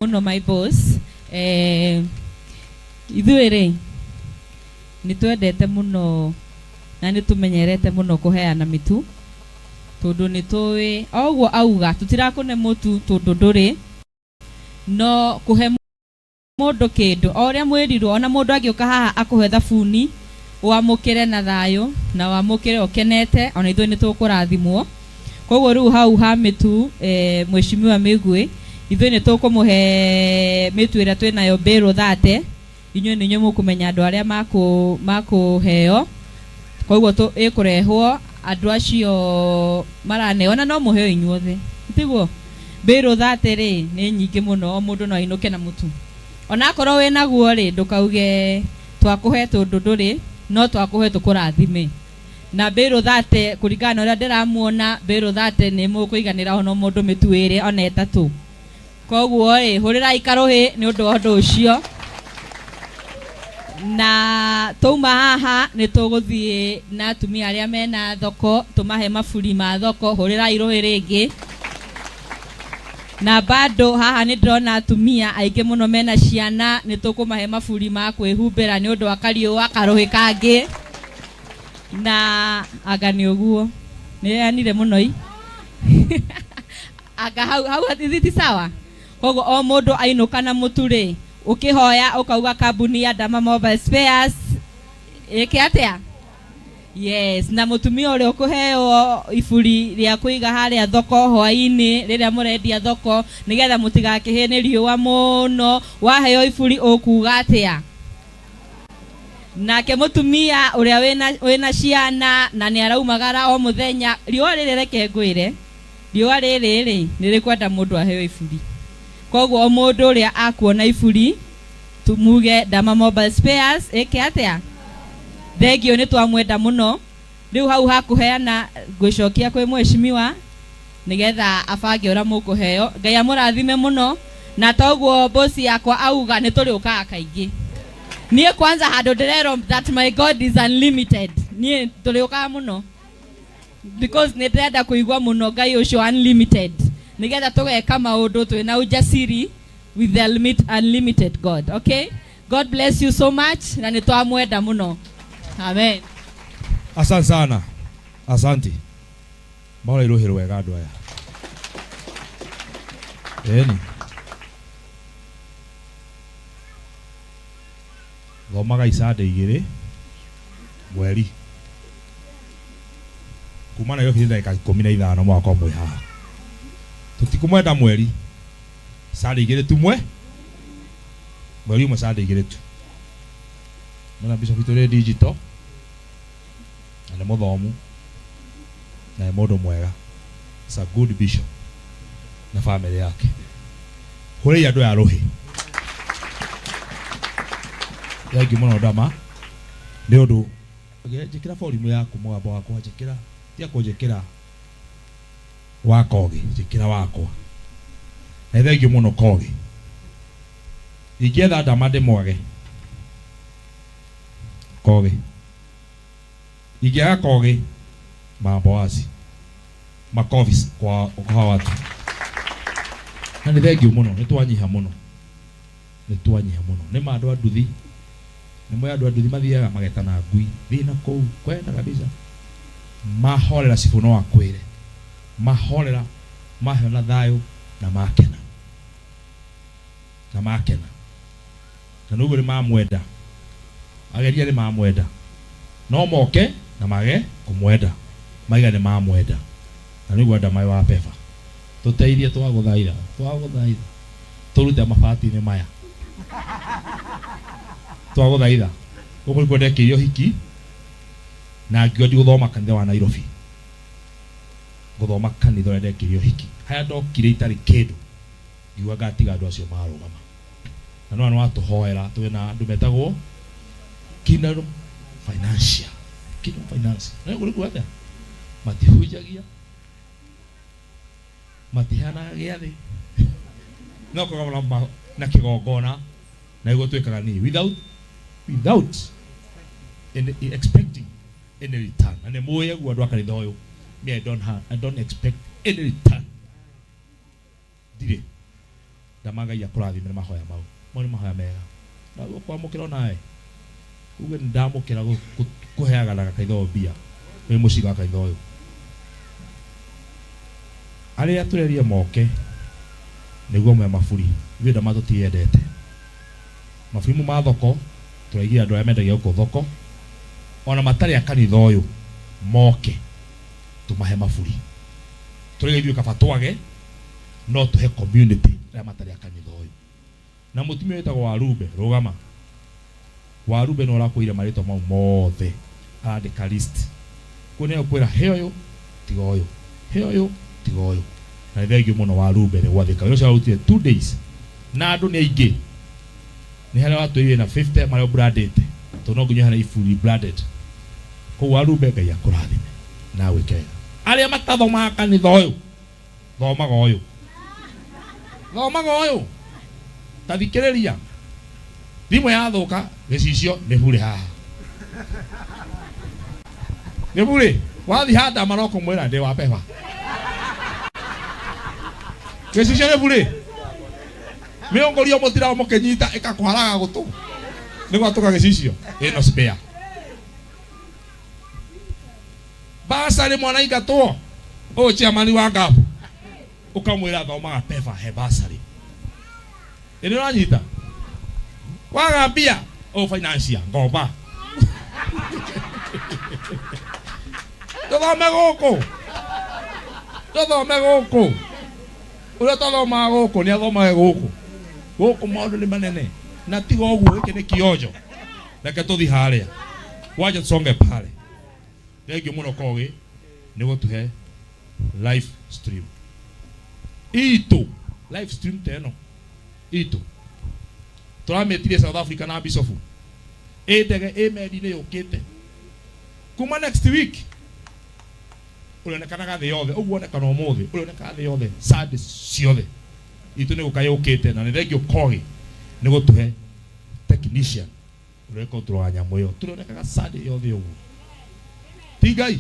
muno my boss ithuere ni twendete muno na ni tumenyerete muno kuheana mitu tondu ni tuwi ogwo auga tutirakune mutu tondu nduri no kuhe mundu kindu oria mwirirwo ona mundu agiuka haha akuhe thabuni wamukire na thayo na wamukire ukenete ona ithuĩ ni tukurathimwo koguo riu hau ha mitu mweshimiwa Migwi ithuĩ ni tukumuhe mitu ĩrĩa twĩnayo mbĩrũ 30 inyuĩ nĩ inyuĩ mũkũmenya andũ arĩa makuheo koguo ĩkũrehwo andũ acio maraneona no mũheo inyuothe tiguo mbĩrũ 30 rĩ nĩ nyingĩ mũno o mũndũ no ainũke na mũtu ona akorwo wĩ naguo rĩ ndũkauge twakũhe tondũ ndũrĩ no twakũhe tũkũrathime na mbĩrũ 30 kũringana na ũrĩa ndĩramuona mbĩrũ 30 nĩ mũkũiganĩra ona mũndũ mĩtu ĩrĩ ona ĩtatũ koguo ĩ hũrĩra ikarũhĩ nĩ ũndũ wa ũndũ ũcio na tuma haha nĩ tũgũthiĩ na atumia arĩa mena thoko tũmahe maburi ma thoko hũrĩra irũhĩ rĩngĩ na bado haha nĩ ndĩrona atumia aingĩ mũno mena ciana nĩ tũkũmahe maburi ma kwĩhumbĩra nĩ ũndũ wa kariũa karũhĩ kangĩ na anga nĩ ũguo nĩ yanire mũno i anga hau ti sawa koguo o mũndũ ainũka na mũtu rĩ ukihoya ukauga kambuni ya Dama Mobile Spares ĩke atĩa yes na mutumia ũrĩa ũkũheo iburi rĩa kũiga harĩa thoko hwaĩ-inĩ rĩrĩa mũrendia thoko nĩgetha mũtigakĩhĩe nĩ riũa mũno waheo iburi ũkuga atĩa nake mutumia ũrĩa wĩna ciana na nĩ araumagara o mũthenya riũa rĩrĩ reke ngwĩre riũa rĩrĩ rĩ nĩ rĩkwenda mũndũ aheo iburi koguo mũndũ ũrĩa akuona iburi tumuge Dama Mobile Spares ĩke atĩa thengio nĩ twamwenda mũno rĩu hau hakuheana ngwĩcokia kwĩ mweshimiwa nĩgetha abange ũrĩa mũkũheo Ngai amũrathime mũno na toguo bosi yakwa auga nĩ tũrĩũkaga kaingĩ niĩ kwanza handũ ndĩrerwo that my God is unlimited niĩ tũrĩũkaga mũno because nĩ ndĩrenda kũigua mũno Ngai ũcio unlimited nĩgetha tũgeka maũndũ twĩna ujasiri with the unlimited God. Okay, God bless you so much na nĩ twamwenda mũno amen. Asante sana, asante maũra irohero wega andũ aya eni thomaga Isaya 2 mweri kuma na yohire ndagĩka 15 mwaka ũmwe haha tutikumwenda mweri Isaya 2 tumwe mweri ũmwe Isaya 2 tu mwana bishop Victoria digital na mũthomu na mũndũ mwega it's a good bishop na family yake hore andũ ya rohi yagi mũno Dama nĩ ũndũ njĩkĩra forimu yaku mwamba wakwa njĩkĩra tia kũnjĩkĩra wakogi njĩkĩra wakwa na thengio mũno kogi ingĩetha Dama ndĩmwage kogi ingĩaga kogi mambo wazi makovi kwa watu na nĩ thengio mũno nĩ twanyiha mũno nĩ andũ anduthi nĩ mwe andũ anduthi mathiaga magetana ngui thina kũu kwenda kabisa mahorera cibu no akwĩre mahorera maheo na thayũ na makena na nũguo nĩ mamwenda ageria nĩ mamwenda no moke na mage kũmwenda maiga nĩ mamwenda na nĩguo Dama wa peba tũteithie twagũthaitha tũrute mabati-inĩ maya twagũthaitha gũkũ nĩkuo ndekĩire ũhiki na ngĩũthi gũthoma kanitha wa Nairobi gũthoma kanitha ũrĩa ndekĩire ũhiki haya ndokire itarĩ kĩndũ ngiuga ngatiga andũ acio marũgama na no watũhoera twĩna andũ metagwo Kingdom Finance na gũrĩkũ atĩa matihunjagia matihana gĩathĩ no kũgama na kĩgongona na iguo twĩkaga ni without expecting any return and the more you do kanitha ũyũ me I don't expect any return dire ndamaga ya kurathime mahoya mau mo ni mahoya mega na kwa mukiro nae uge ndamukira kuheaga na kaitho bia we musiga kaitho uyu aria tureria moke niguo mwe maburi ithuĩ ndama tũtiendete maburi ma thoko tũraigia andũ arĩa mendagia gũkũ thoko ona matarĩ a kanitha ũyũ moke tũmahe maburi tũrĩge ithuĩ kaba twage no tũhe community arĩa matarĩ a kanitha ũyũ na mũtumia wĩtagwo Warumbe rũgama Warumbe no ũrakwĩire marĩtwa mau mothe andĩka list kwĩna kwĩra he ũyũ tiga ũyũ he ũyũ tiga ũyũ na thengio mũno Warumbe nĩ gwathĩka ũcio arutire 2 days na andũ nĩ aingĩ nĩ harĩa watũire na 50 marĩa branded to no nginya hana ifuri branded ko Warumbe Ngai akũrathime na wĩkega arĩa matathomaga kanitha ũyũ thomaga ũyũ tathikĩrĩria thimũ yathũka gĩcicio nĩ bure haha nĩ bure wathi handa maroko mwĩra ndĩ wa pepa gĩcicio nĩ bure mĩongorio mũtira mũkenyita ĩkakwaraga gũtũ nĩgwa tũka gĩcicio ĩno spare basarĩ mwana ingatwo ũyũ chairman wa ngabu ukamwĩra thomaga pepa he basarĩ ĩnĩ ũranyita waga mbia financial ngomba tũthome gũkũ ũrĩa tũthomaga gũkũ nĩ athomage gũkũ maũndũ nĩ manene na tiga ũguo gĩkĩ nĩ kĩonjo reke tũthi harĩa waje tusonge pale thengio mũno Kogi nĩ gũtũhe live stream itũ live stream teno itũ tũrametirie South Africa na Bisofu ndege imedi-inĩ yũkĩte kuma next week ũrĩonekanaga thĩ yothe ũguo onekana ũmũthĩ ũrĩonekaga thĩ yothe sad ciothe itũ nĩ gũka yũkĩte na nĩ thengio Kogi nĩ gũtũhe technician ũrĩa control nyamũ ĩyo tũrĩonekaga sad yothe ũguo ti Ngai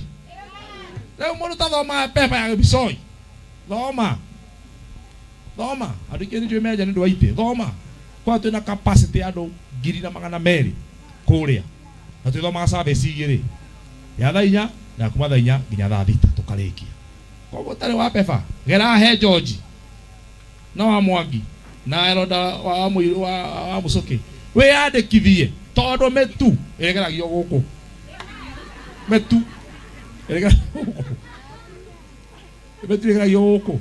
rĩu mũndũ tathomaga pepa ya gĩbicoi thoma andũ aingĩ nĩnjũĩ menja nĩ andũ aitĩ thoma kwa twĩna capacity ya andũ 200,000 kũrĩa na twĩthomaga service igĩrĩ ya thaa 4 na kuma thaa 4 nginya thaa 6 tũkarĩkia koguo tarĩ wa pepa gera he George na wa Mwangi na Eroda wa Mũiru wa Mũcoki wĩyandĩkithie tondũ metu ĩgeragio gũkũ metu ĩgeragio gũkũ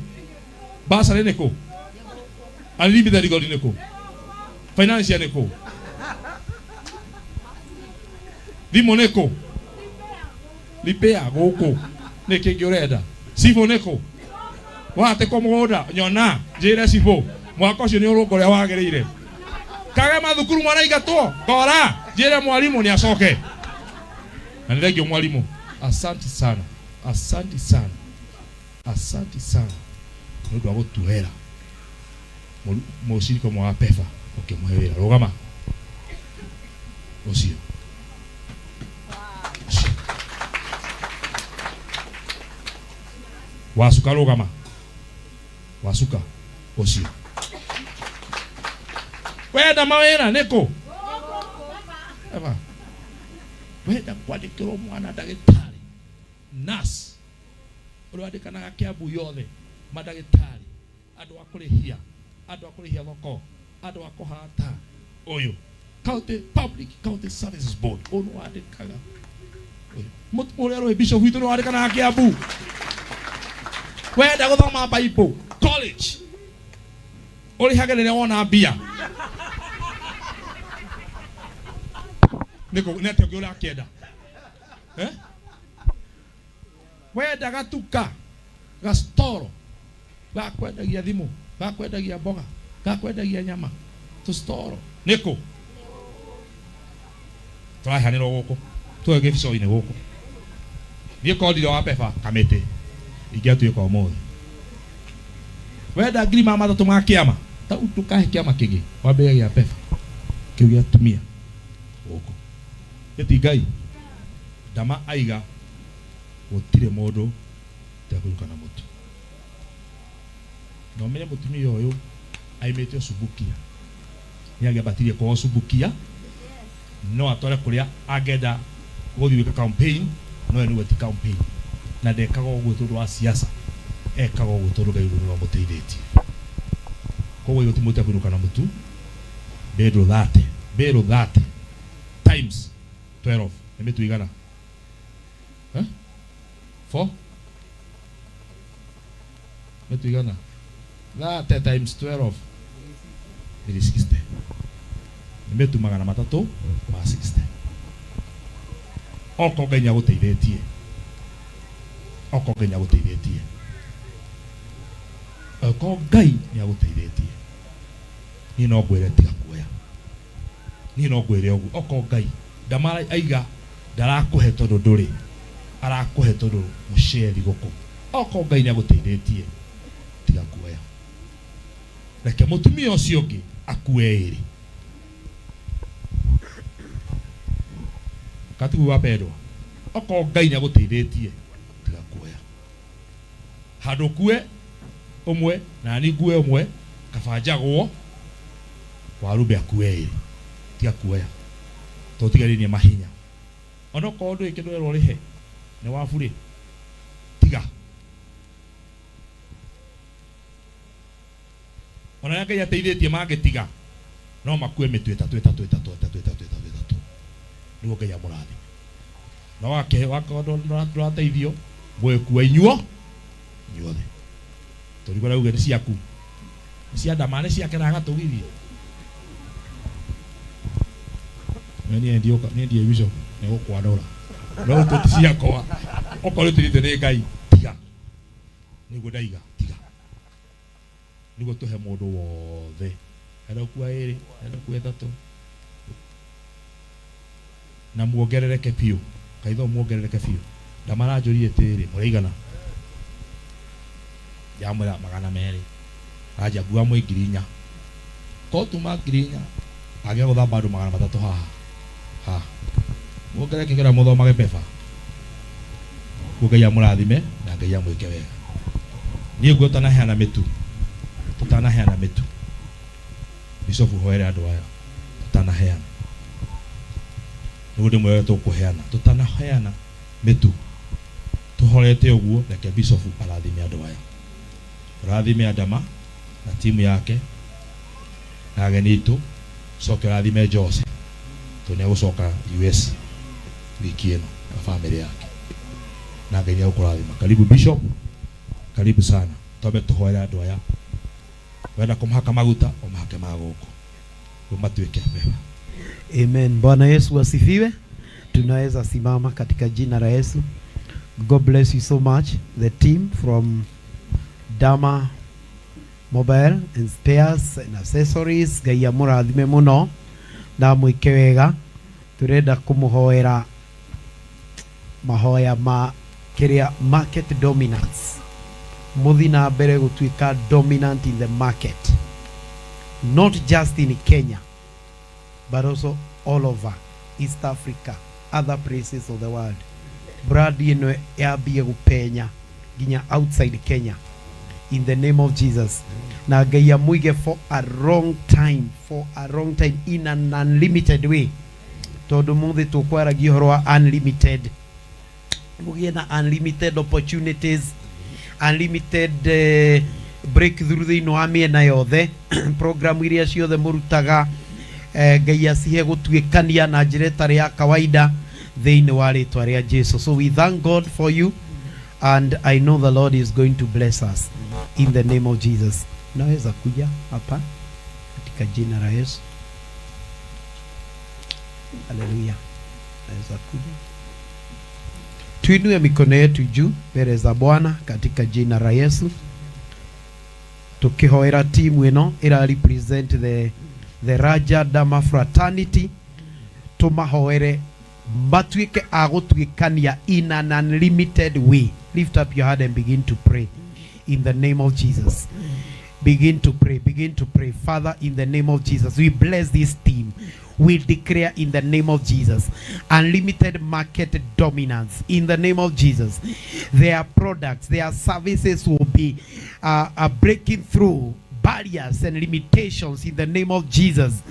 basarĩ nĩ kũ unlimited gold nĩ kũ financial nĩ kũ thimũ nĩ kũ lipea gũkũ nĩ kĩngĩ ũrenda cibũ nĩ kũ wate ko mũgũnda nyona njĩre cibũ mwaka ũcio nĩ ũrũnga ũrĩa wagĩrĩire kage mathukuru mwana ingatwo kora njĩre mwarimũ nĩ acoke na nĩ thengio mwarimũ asante sana nĩ ũndũ wa gũtuhera mũciriko mwa pepa ũkĩmũhe wĩra rũgama ũcio wasuka rũgama wasuka ũcio wenda mawĩra nĩkũ eva wenda kwandĩkĩrwo mwana ndagĩtarĩ nurse ũrĩa wandĩkanaga Kiambu yothe mandagĩtarĩ andũ a kũrĩhia thoko andũ a kũhata ũyũ Public County Services Board ũyũ wandĩkaga mũrĩa rũĩ Bishop witũ nĩ wandĩkanaga Kiambu wenda gũthoma Bible college ũrĩhage rĩrĩa wona mbia nĩkũ nete ũngĩ ũrĩa akĩenda wenda gatuka gastoro gakwendagia thimũ gakwendagia mboga gakwendagia nyama tũstoro nĩkũ tũrahanĩrwo gũkũ tũge gĩbico-inĩ gũkũ thiĩ kondire wa pepa kamĩtĩ ingĩatuĩka ũmũthĩ wenda 3,000 ma kĩama tau tũkahe kĩama kĩngĩ wambere gĩa pepa kĩu gĩa tumia gũkũ eti Ngai ndama aiga gũtirĩ mũndũ tekũrũkana mũtu na ũmenye mũtumia ũyũ aimete Subukia ni agabatirie kwa Subukia no atore kuria agenda guthiuka campaign no enu weti campaign na ndekaga uguo tondu wa siasa ekaga uguo tondu Ngai no muteithĩtie koguo yo timote kuruka na mutu bero 30 times 12 nimetuigana 4 metuigana 30 times 12 it is 60 nimetu magana matatu ma 60 oko Ngai aguteithĩtie oko Ngai aguteithĩtie oko Ngai ni aguteithĩtie ni no gwere tiga kuoya ni no gwere ogu oko Ngai ndamara aiga ndarakuhe tondu nduri arakuhe tondu musheri guku oko Ngai ni aguteithĩtie tiga kuoya reke mutumia ucio ungi akue iri katibu wa Pedro oko Ngai ni aguteithĩtie tiga kuoya handu kue umwe na ni gue umwe kabanjagwo warube akue iri tiga kuoya to tigarĩnie mahinya ono ko ndu ikindu ero rihe ni waburi tiga ona Ngai ateithĩtie magĩtiga no makue mitwe tatu niguo Ngai amũrathi no wake wakondo ndũrateithio gwĩkua inyuo inyuothe tũrigwo rauge nĩ ciaku cia ndamane ciake na gatũgithie nie ndie wiso ne gũkwanũra no tũti ciakwa okorwo tũrĩte nĩ Ngai tiga niguo ndaiga tiga niguo tũhe mũndũ wothe enda kuwa ĩrĩ enda kuwa ĩtatũ na muongerereke piũ kaitho muongerereke piũ ndamaranjũrie tĩrĩ mũraigana yamwĩra magana merĩ aja gua mwe 4,000 ko tuma 4,000 agĩa gũthamba andũ 300 haha muongerereke kĩra mũthomage beba Ngai amũrathime na Ngai amwĩke wega niĩ nguo tanaheana mĩtu Bishop hoere andũ aya tutanaheana niguo ndĩmwe tũkũheana tutanaheana mĩtu tuhorete ũguo reke Bishop arathime andũ aya rathime Adama na timu yake na ageni itu coke rathime Jose tũnĩ gũcoka US wiki ĩno na family yake na Ngai nĩagũkũrathima karibu Bishop karibu sana tobe tuhoera andũ aya wenda kumhaka maguta umhake magoko umatuike beba. Amen. Bwana Yesu asifiwe. Tunaweza simama katika jina la Yesu. God bless you so much. The team from Dama Mobile and Spares and Accessories. Ngai amũrathime muno na mwĩke wega. Turenda kumuhoera mahoya ma kiria market dominance. Muthina mbere gutuika dominant in the market, not just in Kenya but also all over East Africa, other places of the world. Brand ino yambie gupenya ginya outside Kenya in the name of Jesus. Na Ngai amuige for a long time in an unlimited way. Todo muthi tukwaragia horo wa unlimited, mugie na unlimited opportunities, unlimited breakthrough thĩinĩ wa mĩena yothe program iria ciothe mũrutaga Ngai acihe gũtuĩkania na njĩra ĩtarĩ ya kawaida thĩinĩ wa rĩtwa rĩa Jesũ. So we thank God for you and I know the Lord is going to bless us in the name of Jesus. Naweza kuja hapa katika jina la Yesu. Hallelujah. Naweza kuja. Tuinue mikono yetu juu mbele za Bwana katika jina la Yesu. Tukihoera timu ino ira represent the Raja Dama fraternity. Tumahoere matuike agutuikania in an unlimited way. Lift up your hand and begin to pray in the name of Jesus. Begin to pray. Father, in the name of Jesus, we bless this team. We declare in the name of Jesus unlimited market dominance in the name of Jesus. Their products, their services will be breaking through barriers and limitations in the name of Jesus.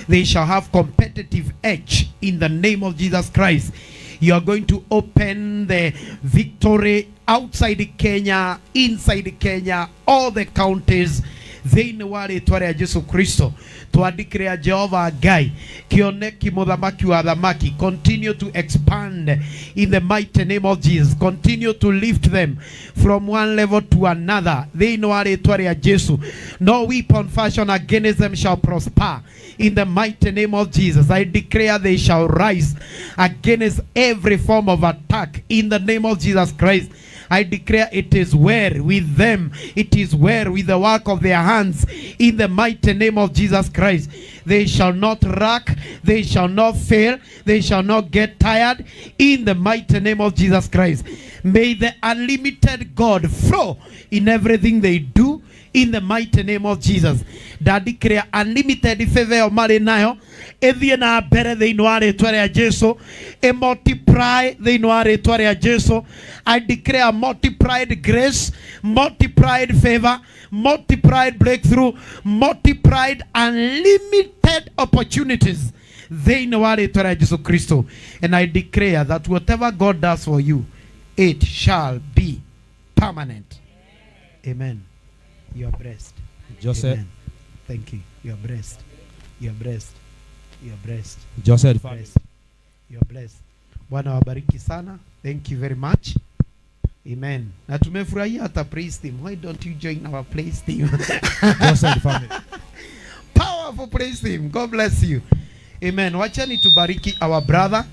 They shall have competitive edge in the name of Jesus Christ. You are going to open the victory outside Kenya, inside Kenya, all the counties. Thĩinĩ wa rĩĩtwa rĩa Jesu Kristo twandĩkĩra Jehova Ngai kĩoneki mũthamaki wa thamaki. Continue to expand in the mighty name of Jesus. Continue to lift them from one level to another. Thĩinĩ wa rĩĩtwa rĩa Jesu. No weapon fashioned against them shall prosper in the mighty name of Jesus. I declare they shall rise against every form of attack in the name of Jesus Christ. I declare it is well with them. It is well with the work of their hands in the mighty name of Jesus Christ. They shall not lack. They shall not fail. They shall not get tired in the mighty name of Jesus Christ. May the unlimited God flow in everything they do in the mighty name of Jesus. That declare unlimited favor of marinayo. Ethie na mbere thĩinĩ wa rĩĩtwa rĩa Jesu. Multiply thĩinĩ wa rĩĩtwa rĩa Jesu. I declare multiplied grace, multiplied favor, multiplied breakthrough, multiplied unlimited opportunities thĩinĩ wa rĩĩtwa rĩa Jesu Kristo. And I declare that whatever God does for you, it shall be permanent. Amen. You are blessed. Joseph. Amen. Thank you. You are blessed. You are blessed. You are blessed. Joseph. Blessed. You are blessed. Bwana wabariki sana. Thank you very much. Amen. Na tumefurahia hata praise team. Why don't you join our praise team? Joseph family. Powerful praise team. God bless you. Amen. Wachani tubariki our brother.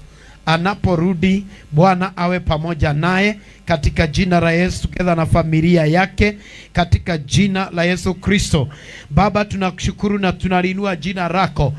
Anaporudi Bwana awe pamoja naye katika jina la Yesu, together na familia yake katika jina la Yesu Kristo. Baba, tunakushukuru na tunalinua jina lako.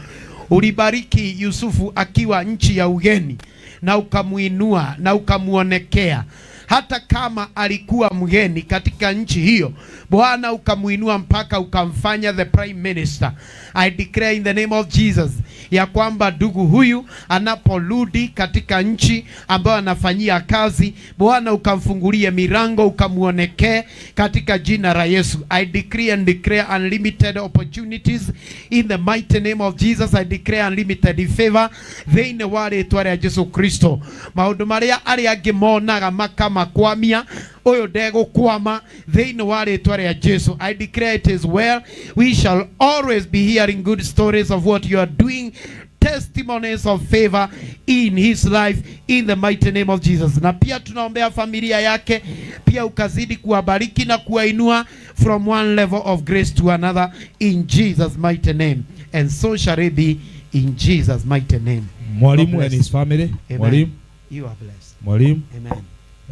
Ulibariki Yusufu akiwa nchi ya ugeni na ukamuinua na ukamuonekea. Hata kama alikuwa mgeni katika nchi hiyo, Bwana ukamuinua mpaka ukamfanya the prime minister. I declare in the name of Jesus ya kwamba ndugu huyu anaporudi katika nchi ambayo anafanyia kazi, Bwana ukamfungulie milango, ukamuonekee katika jina la Yesu. I decree and declare unlimited opportunities in the mighty name of Jesus. I declare unlimited favor thĩinĩ wa rĩĩtwa rĩa Jesu Kristo. Maũndũ marĩa arĩa angĩ monaga makamakwamia, oyo ndegũkwama thĩinĩ wa rĩĩtwa rĩa Jesu. I declare it is well. We shall always be hearing good stories of what you are doing, testimonies of favor in his life in the mighty name of Jesus. Na pia tunaombea familia yake, pia ukazidi kuwabariki na kuwainua from one level of grace to another in Jesus mighty name. And so shall it be in Jesus mighty name. Mwalimu and his family. Amen. Mwalimu. You are blessed. Mwalimu. Amen.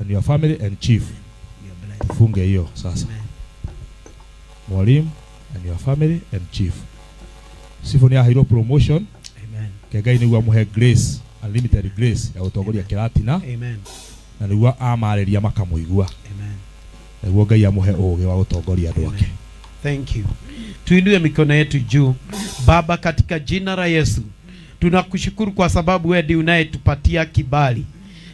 And your family and chief. You are blessed. Funge hiyo sasa. Amen. Mwalimu and your family and chief. Sifoni ya hero promotion. Amen. Kegai ni wa muhe grace, unlimited grace ya utongoria kiratina. Amen. Na ni wa amareria makamuigua. Amen. Na wo Ngai amuhe oge wa utongoria andu ake. Thank you. Tuinue mikono yetu juu. Baba, katika jina la Yesu, tunakushukuru kwa sababu wewe ndiye unayetupatia kibali.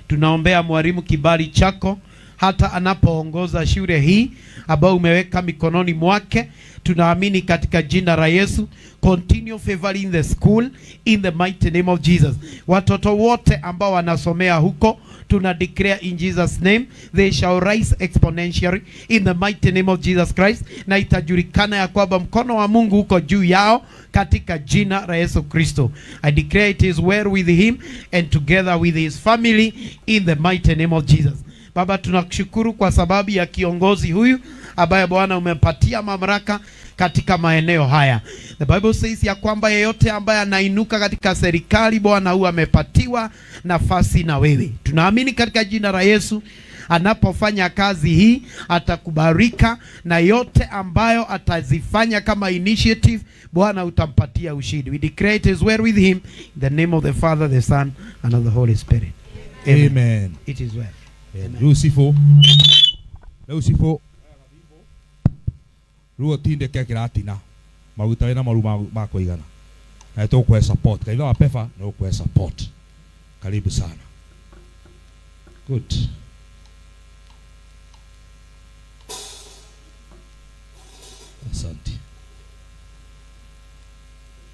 Tunaombea mwalimu kibali chako hata anapoongoza shule hii ambao umeweka mikononi mwake. Tunaamini katika jina la Yesu, continue favoring the school in the mighty name of Jesus. Watoto wote ambao wanasomea huko, tuna declare in Jesus name they shall rise exponentially in the mighty name of Jesus Christ, na itajulikana ya kwamba mkono wa Mungu uko juu yao katika jina la Yesu Kristo. I declare it is well with him and together with his family in the mighty name of Jesus. Baba, tunakushukuru kwa sababu ya kiongozi huyu ambaye Bwana umempatia mamlaka katika maeneo haya. The Bible says ya kwamba yeyote ambaye anainuka katika serikali, Bwana huyu amepatiwa nafasi na wewe. Tunaamini katika jina la Yesu, anapofanya kazi hii atakubarika, na yote ambayo atazifanya kama initiative, Bwana utampatia ushindi. We declare it is well with him in the name of the Father, the Son and of the Holy Spirit. Amen. Amen. It is well. Lucifer. Ruo tinde ke kiratina. Maguta na maru mako igana. Na tukwe support. Kaitha wa pefa na ukwe support. Karibu sana. Good. Asante.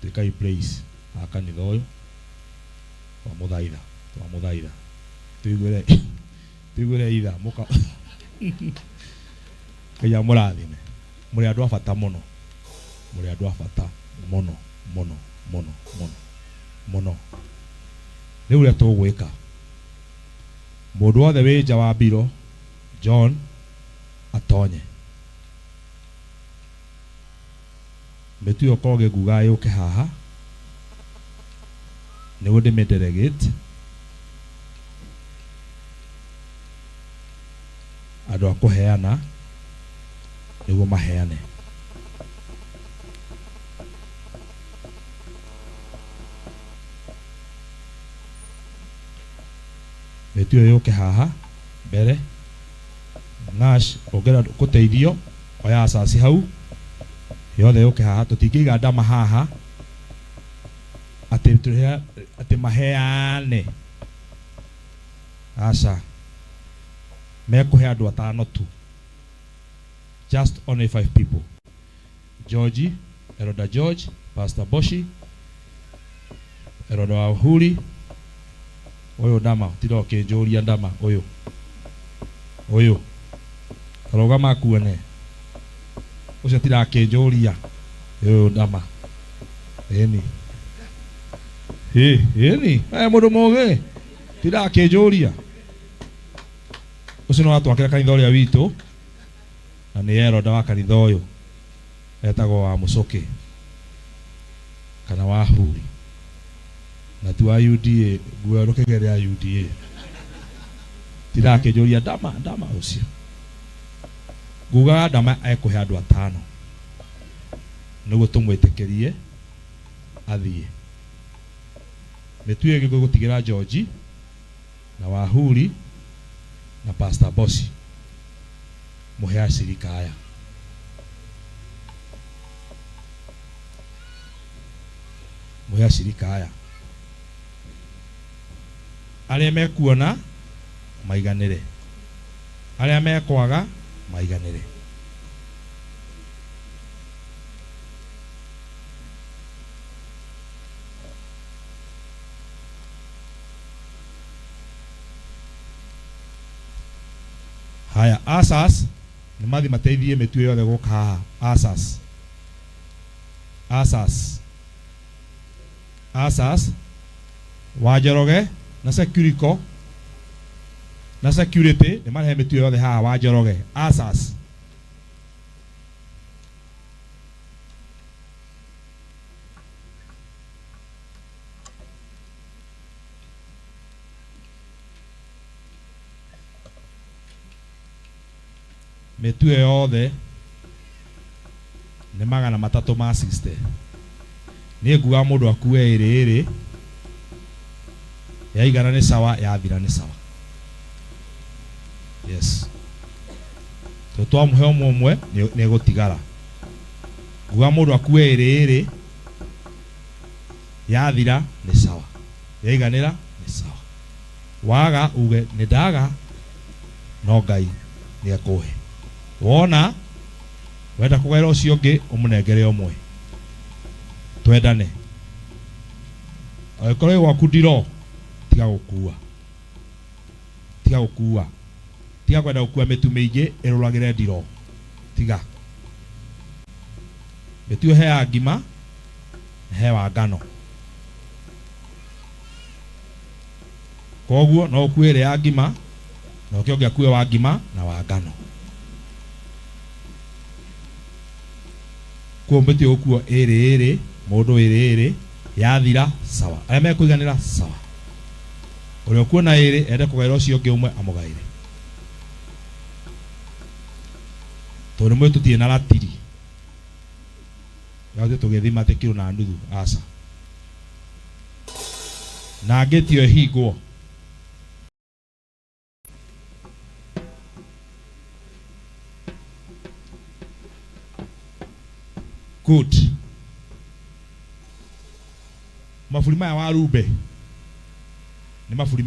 tukai praise akanitha uyu wa muthaitha tuigure itha muka kaya murathime muri andu abata muno muno riu ria tugwika mundu wothe wi nja wa mbiro John atonye metu okoge guga yuke haha ne wode me delegate adu akoheana niguo maheane metu yuke haha mbere Nash ogera kuteithio oya asasi hau yothe yuke haha tutingiga ndama haha ati maheane asa mekuhe andu atano tu, just only 5 people. George, Eroda George, Pastor Boshi, Eroda Wahuri, oyo ndama tiro kenjoria ndama oyo karoga makuone ucio tira kenjoria oyo ndama eni mundu moge tira kenjoria ucio no atwakira kanitha uria witu na ni Eroda wa kanitha uyu etagwo wa Mucoki kana wa Huri na tu UDA guo rokegeria UDA tira kenjoria ndama ucio guga ndama ekuhe andu atano niguo tumwitikirie athie metuye giko gutigira George na Wahuri na Pastor Bosi muhea shirika aya aria mekuona maiganire aria mekwaga maiganire haya asas ni mathi mateithie metu yothe guka haha asas Wanjoroge na security ni mahe metu yothe haha Wanjoroge asas metu yothe ni 360 ni nguga mundu akue iri ya igana ni sawa ya thira ni sawa yes to twamuhe omwe ni gutigara nguga mundu akue iri ya thira ni sawa ya iganira ni sawa waga uge ni ndaga no Ngai ni akuhe wona wenda kugaira ucio ngi umunengere omwe twendane oikore waku ndiro tiga gukua tiga kwenda gukua mitu mingi iruragire ndiro tiga mitu he ya ngima he wa ngano koguo no ukuire ya ngima no kionge akue wa ngima na wa ngano kuombete okuo ere mundu ere yathira sawa aria mekuiganira sawa uria kuona ere ende kugaira ucio ngi umwe amugaire tondu mwe tutie na ratiri yaute tugithima te kilo na nuthu asa na getio higwo good mafuri maya wa Rube ni mafuri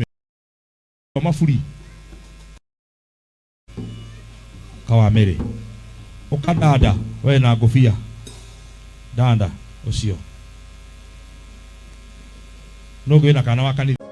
kawa mere ukadada we na ngofia danda ucio no ngwina kana wa kanitha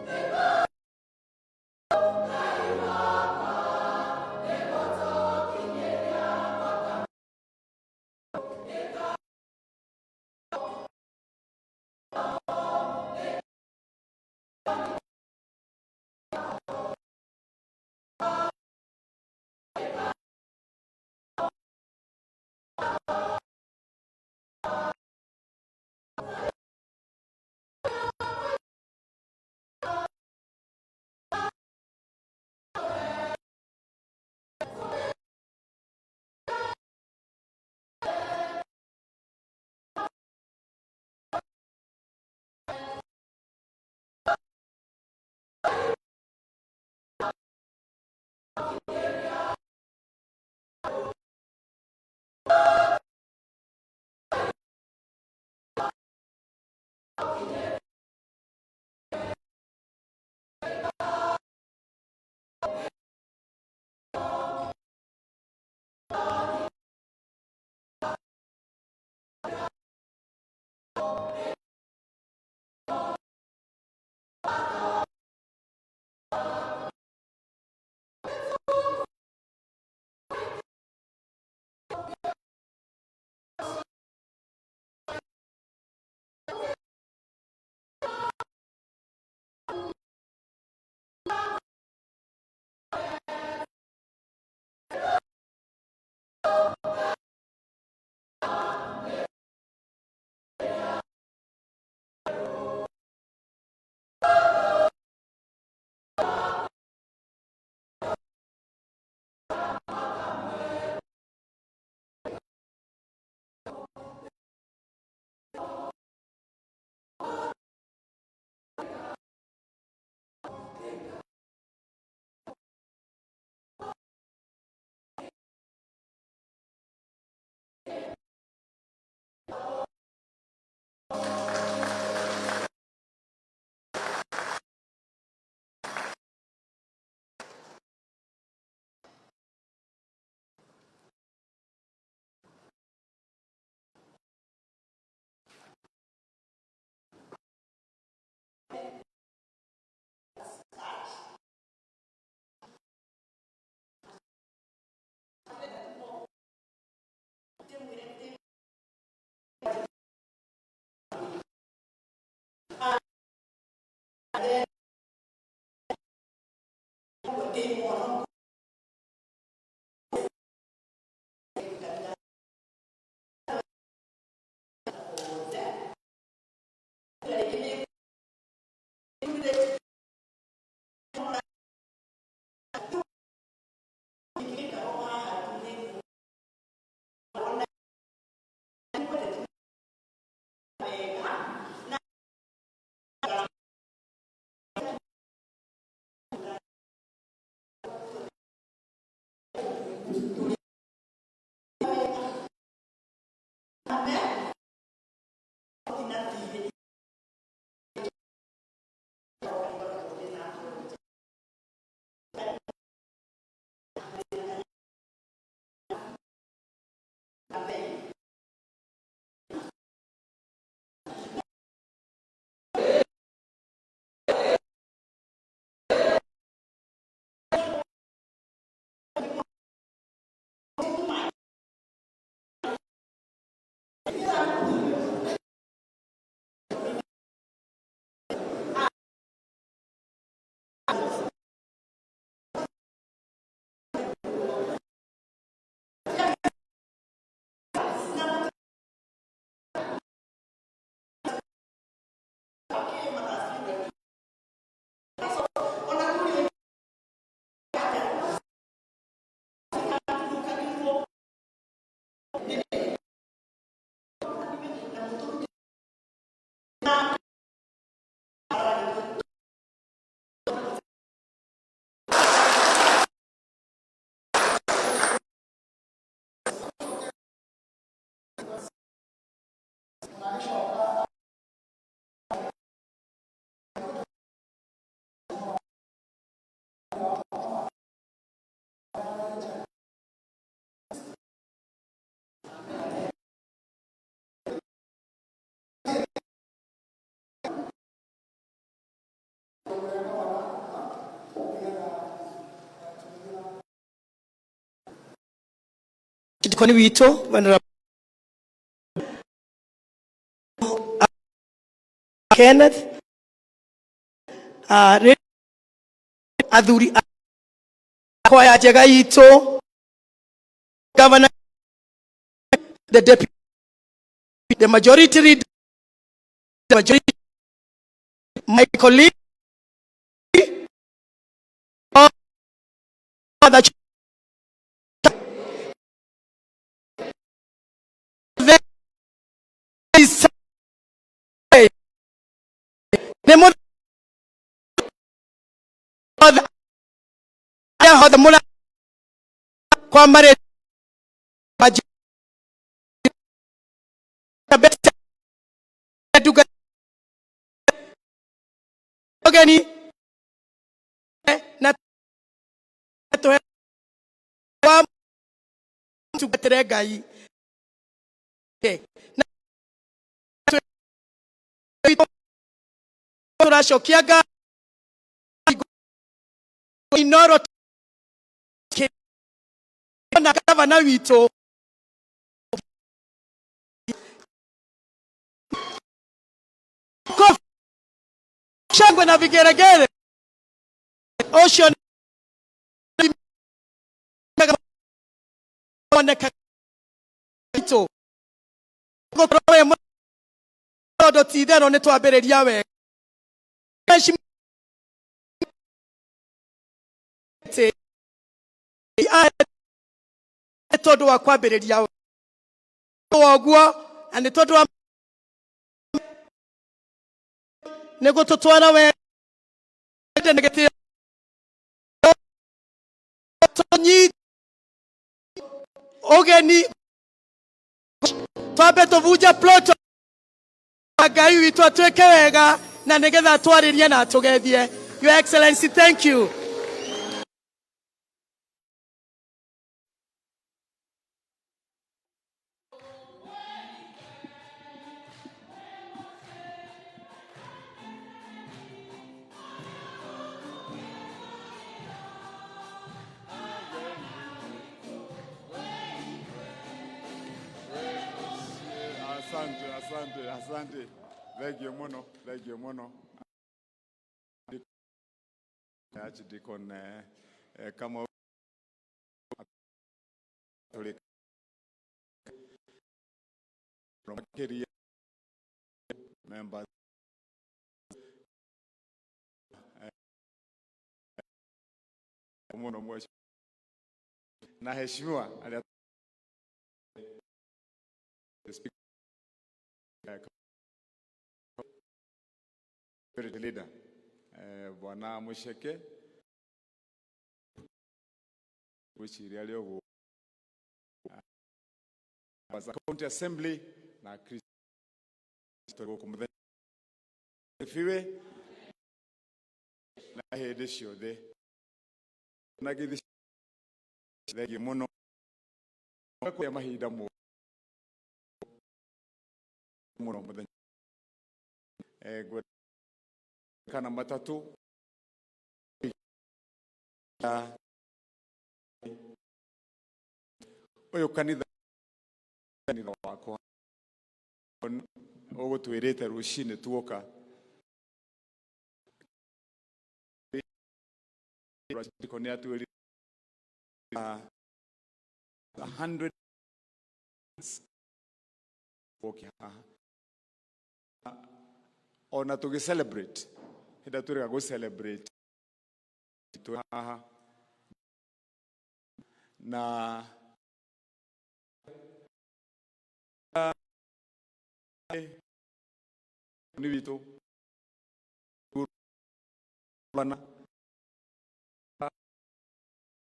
Dikoni wito Venerable Kenneth athuri kwaya njega itu governor, the deputy, the majority leader, the majority, my colleague, the mula kwa mare ogeni na to kwa tubeteregai na turashokiaga inoro na gavana wito shangwe na vigeregere ocean ito goproye modo tidero ne twabereria we todo wa kwabereria we oguo ane todo wa nego totwara we negati tonyi ogeni twabe tovuja ploto agai witwa tweke wega na negetha twaririe na tugethie. Your Excellency, thank you. Asante. Thank you mono. Archdeacon kama members mono mwisho na heshimiwa leader Bwana Musheke kuchiria leo was a county assembly na Kristo kumdhe fiwe na hedesho de na gidhi legi mono kwa mahida mo mudhe kana matatu oyo kanitha wako ogo twirete rushine tuoka konia tuiri 100 okay ona to celebrate hida turi go celebrate to na ni vito bana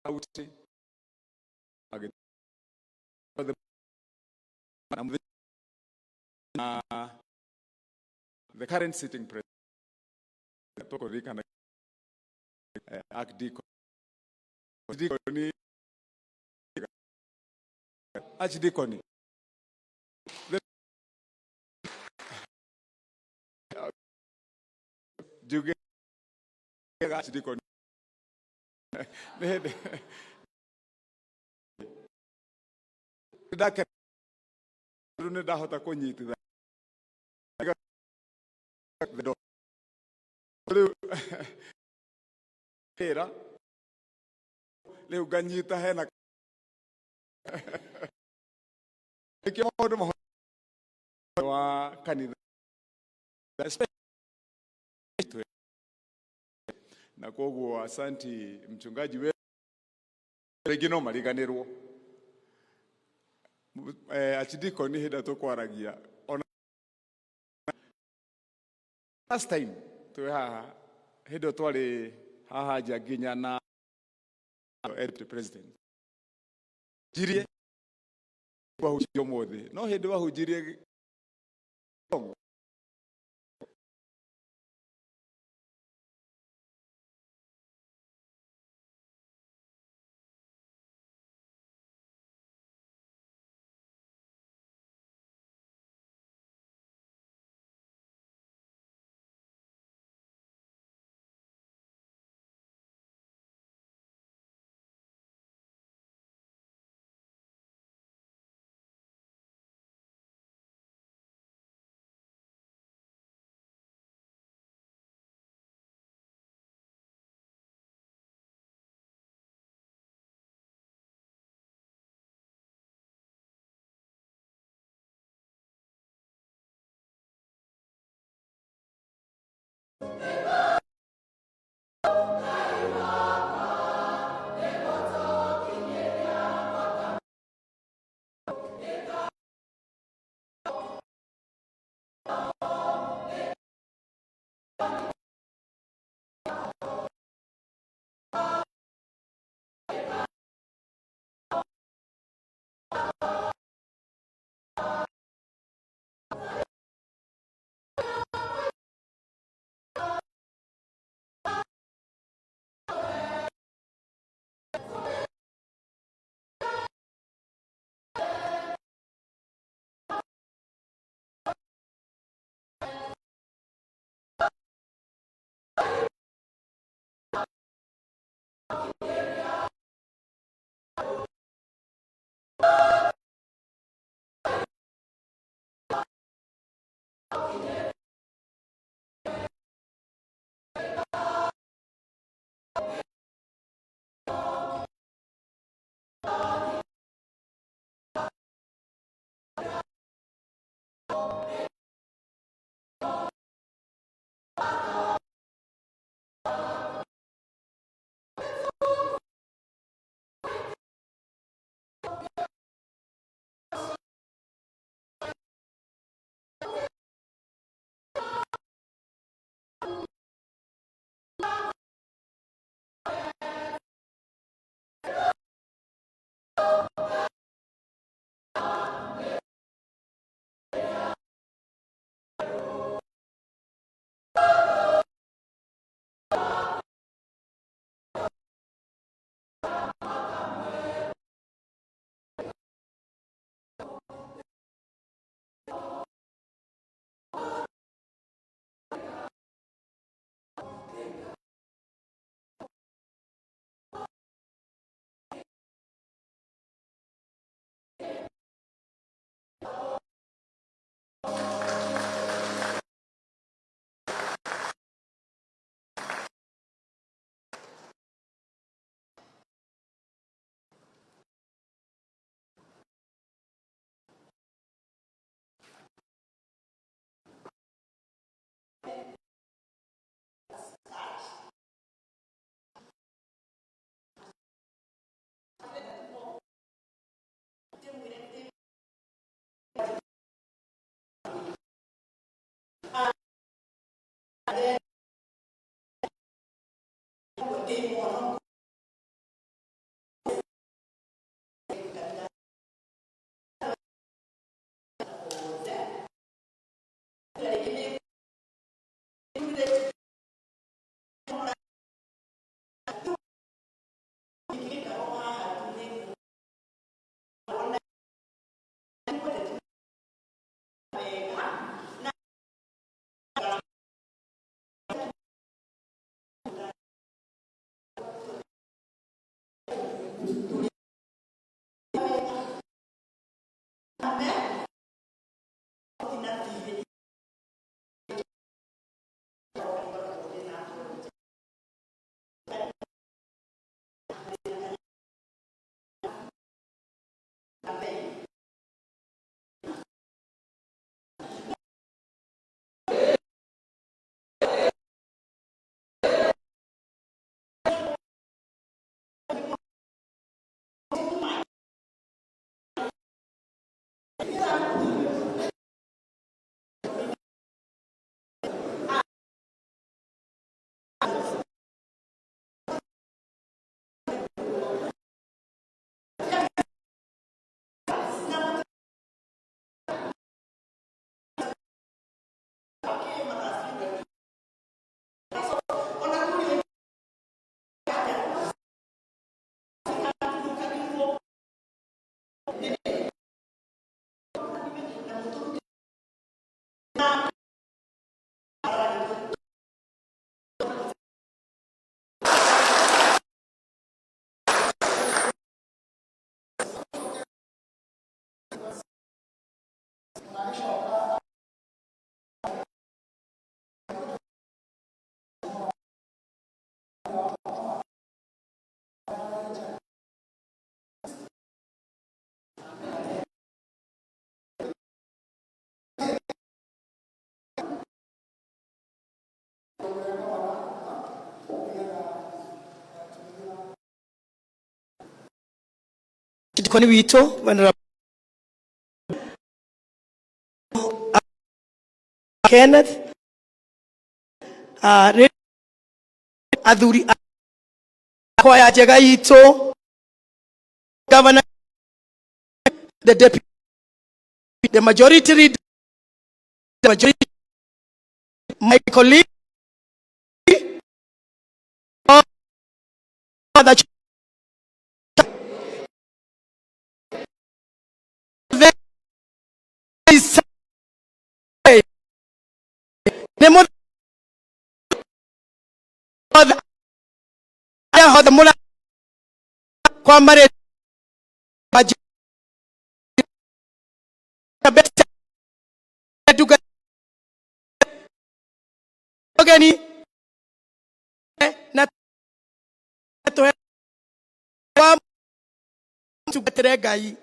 auti age the current sitting president Toko Rika na Archdeacon Juge Archdeacon ndake rune ndahota kunyitithania riu nganyita hena ikio maundu wa kanitha na koguo asanti mchungaji wetu regino mariganirwo achidiko ni hida to kwaragia ona last time to haha hido twari haha jaginya na president jirie bahujio mothe no hido bahujirie Dikoni wito Venerable Kenneth athuri kwaya njega itu governor the deputy the majority leader the majority my colleague other Nemo the mula kwa mare baji best tuga ogeni na to kwa tugatrega yi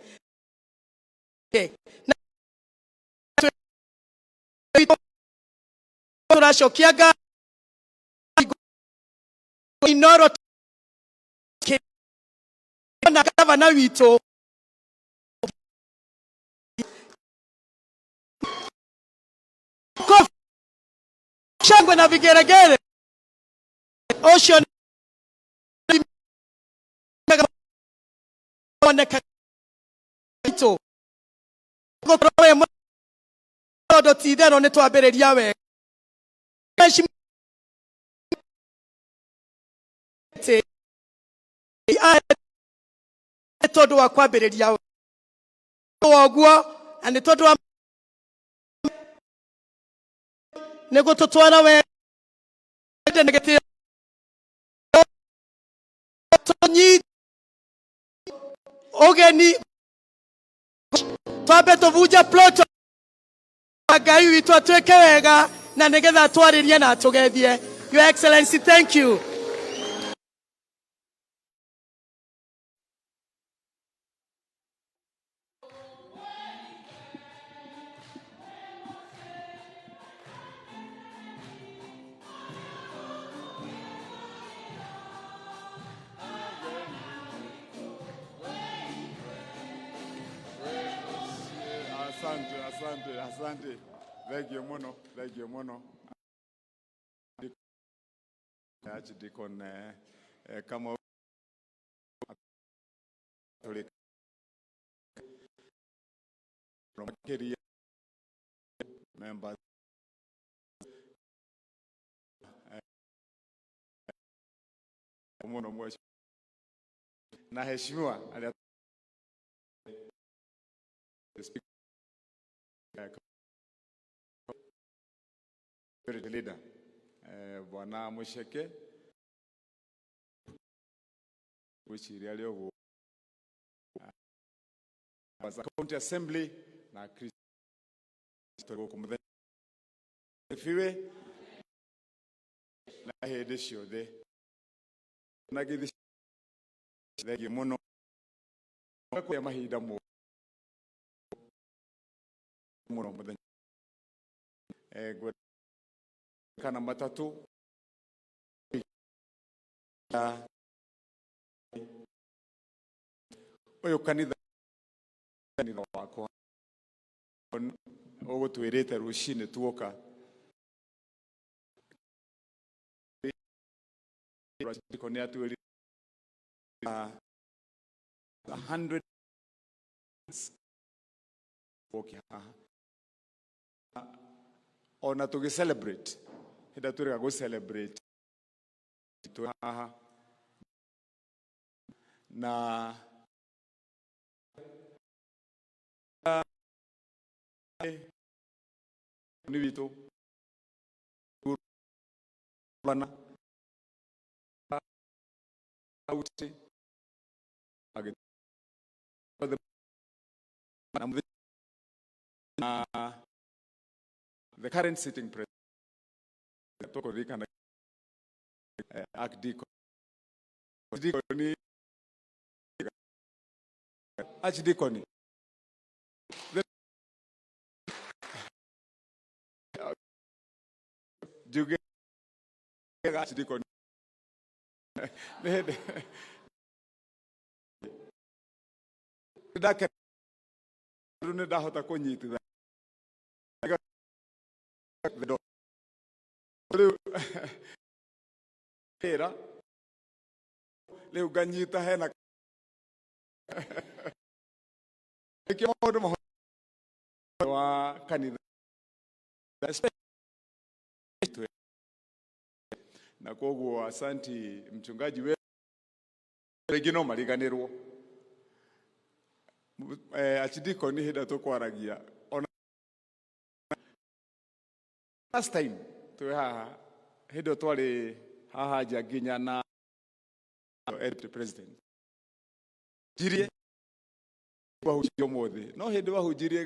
na turashokiaga inoro na gavana wito shangwe na vigeregere ocean oneka ito goproe modo tidero ne twabereria we todo wa kwabereria we oguo ane todo wa nego totwara we negati tonyi ogeni twabeto vuja ploto agai witu atweke wega na negetha twaririe na tugethie. Your Excellency, thank you. Asante. Thank you mono. Archdeacon kama members mono mweshi na heshimiwa leader Bwana Musheke wichiri alio was county assembly na Kristo kumudhe fiwe na hedisho de na gidi de mono kwa mahida mo mono mudhe kana matatu oyo kanitha wako ogo twirite rushine tuoka kone atwiri 100 okay ona to celebrate ida turega go celebrate to na ni vito bana auti age the current sitting president toko rika na Archdeacon Juga Archdeacon ndake rune ndahota kunyitithania riu nganyita hena ikio maundu wa kanitha na koguo asanti mchungaji wetu rĩngĩ no mariganĩrwo achidiko ni hĩndĩ tũkwaragia ona last time twĩ haha hĩndĩ twarĩ haha nja nginya na president jirie wahunjia ũmũthĩ no hĩndĩ wahunjirie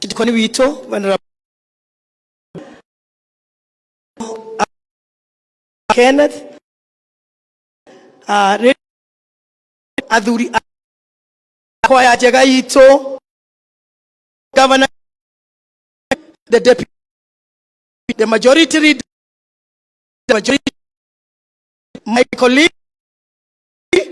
Kidikoni wito Venerable Kenneth athuri kwaya njega itu governor, the deputy, the majority leader, the majority, my colleague, the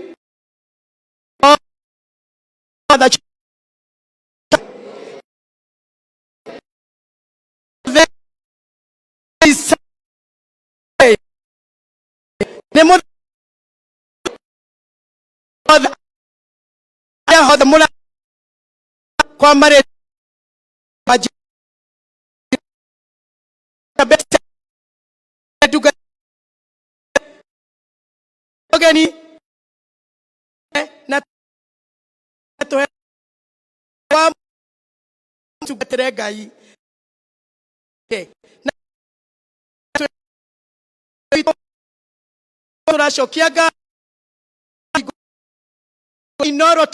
the mula kwa mare ogeni na to kwa tubeteregai na turashokiaga inoro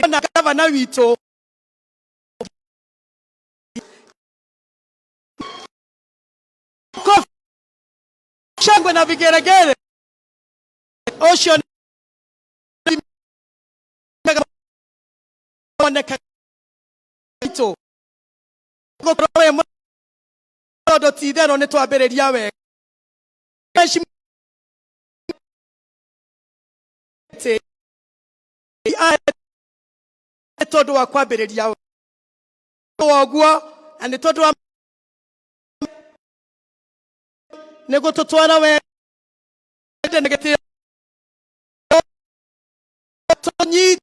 na gavana wito shangwe na vigeregere ocean wito gotrowe modo tidero ne twabereria we todo wa kwabereria oguo and todo wa nego totwara we negati tonyi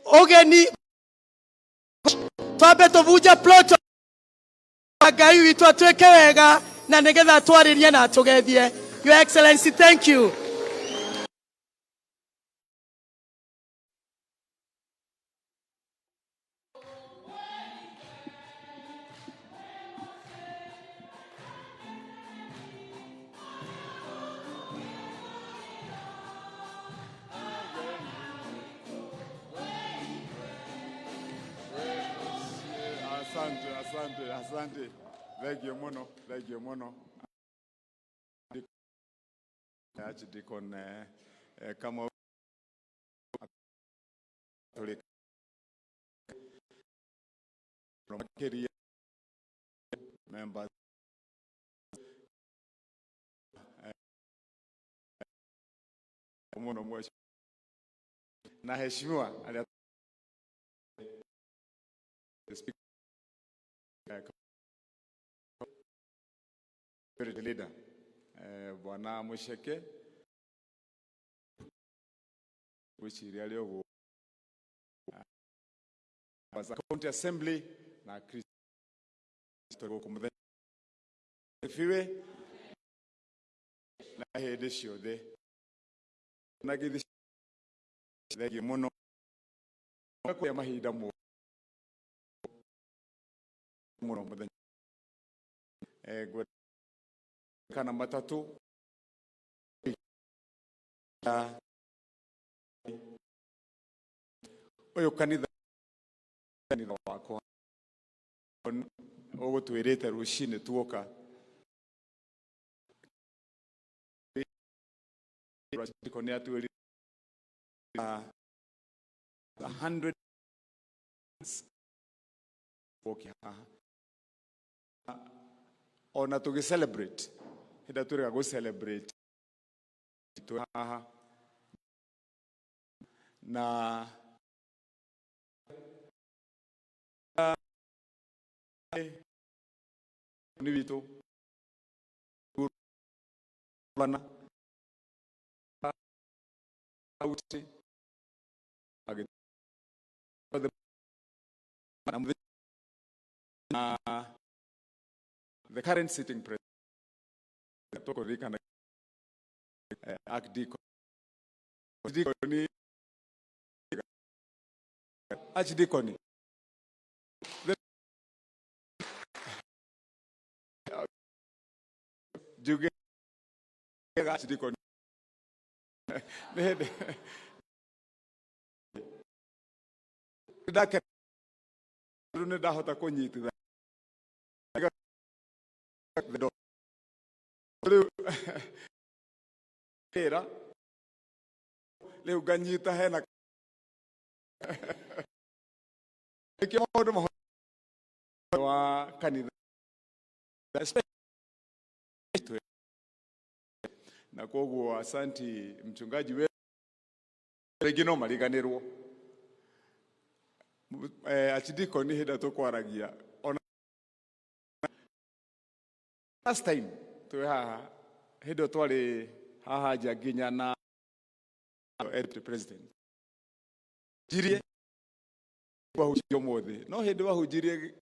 ogeni twabeto vuja ploto agai witu atweke wega na negetha twaririe na tugethie. Your Excellency, thank you. Asante. Thank you mono. Archdeacon kama members mono mweshi na heshimiwa leader Bwana Musheke wichiria leo baza county assembly na Kristo kumbe fiwe na hedesho de na gidi de mono ko ya mahida mo mono mudanya kana matatu oyo kanitha wako ogo twirite rushine tuoka konia tuiri 100 okay ona to celebrate hida turi go celebrate to na ni vito bana auti age the current sitting president toko rikana Archdeacon Archdeacon Juge Archdeacon Dake rune dahota kunyititha era leu ganyita hena ke maundu wa kanitha na koguo asanti mchungaji wetu regino mariganirwo Archdeacon ni hida tukwaragia ona last time tu haha hido twari haha jaginya na president jirie bahujirie mothe no hido bahujirie